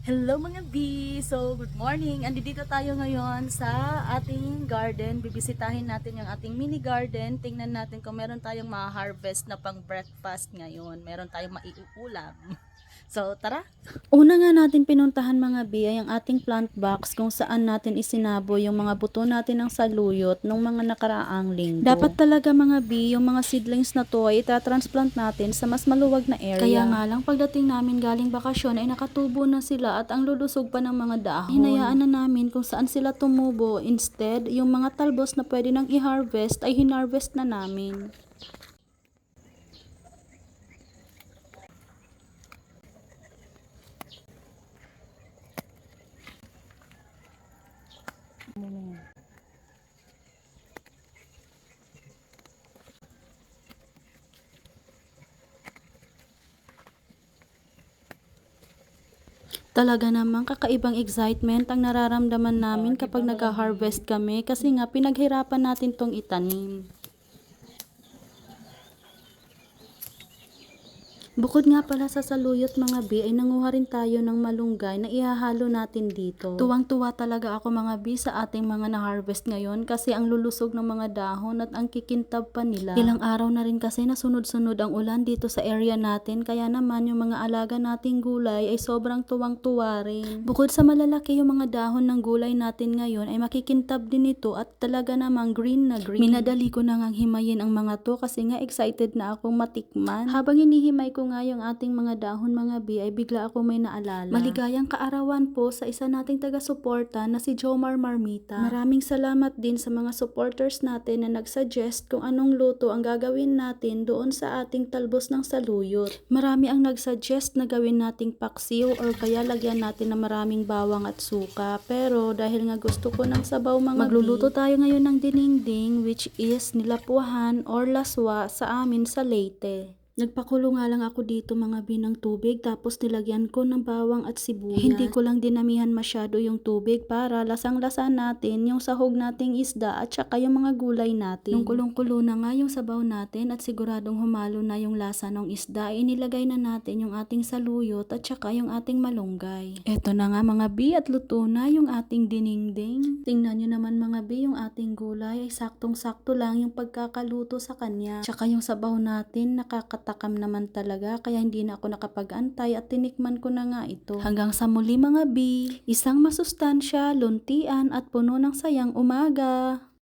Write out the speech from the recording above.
Hello mga B! So, good morning. Andito tayo ngayon sa ating garden. Bibisitahin natin yung ating mini garden. Tingnan natin kung meron tayong ma-harvest na pang breakfast ngayon. Meron tayong maiuulam. So, tara! Una nga natin pinuntahan mga B ay ang ating plant box kung saan natin isinabo yung mga buto natin ng saluyot nung mga nakaraang linggo. Dapat talaga mga B, yung mga seedlings na to ay itatransplant natin sa mas maluwag na area. Kaya nga lang pagdating namin galing bakasyon ay nakatubo na sila at ang lulusog pa ng mga dahon. Hinayaan na namin kung saan sila tumubo. Instead, yung mga talbos na pwede nang i-harvest ay hinarvest na namin. Talaga namang kakaibang excitement ang nararamdaman namin kapag nag-harvest kami kasi nga pinaghirapan natin tong itanim. Bukod nga pala sa saluyot mga B ay nanguha rin tayo ng malunggay na ihahalo natin dito. Tuwang-tuwa talaga ako mga B sa ating mga na-harvest ngayon kasi ang lulusog ng mga dahon at ang kikintab pa nila. Ilang araw na rin kasi nasunod-sunod ang ulan dito sa area natin kaya naman yung mga alaga nating gulay ay sobrang tuwang-tuwa rin. Bukod sa malalaki yung mga dahon ng gulay natin ngayon ay makikintab din ito at talaga namang green na green. Minadali ko na ngang himayin ang mga to kasi nga excited na akong matikman. Habang hinihimay ko nga yung ating mga dahon mga B ay bigla ako may naalala. Maligayang kaarawan po sa isa nating taga-suporta na si Jomar Marmita. Maraming salamat din sa mga supporters natin na nagsuggest kung anong luto ang gagawin natin doon sa ating talbos ng saluyot. Marami ang nagsuggest na gawin nating paksiw or kaya lagyan natin ng maraming bawang at suka. Pero dahil nga gusto ko ng sabaw mga magluluto tayo ngayon ng dinengdeng which is nilapuhan or laswa sa amin sa Leyte. Nagpakulo nga lang ako dito mga binang tubig tapos nilagyan ko ng bawang at sibuyas. Hindi ko lang dinamihan masyado yung tubig para lasang-lasa natin yung sahog nating isda at saka yung mga gulay natin. Nung kulong-kulo na nga yung sabaw natin at siguradong humalo na yung lasa ng isda, inilagay na natin yung ating saluyot at saka yung ating malunggay. Eto na nga mga B at luto na yung ating dinengdeng. Tingnan nyo naman mga B, yung ating gulay ay saktong-sakto lang yung pagkakaluto sa kanya. Tsaka yung sabaw natin nakakatakam naman talaga kaya hindi na ako nakapag-antay at tinikman ko na nga ito. Hanggang sa muli mga B, isang masustansya, luntian at puno ng sayang umaga.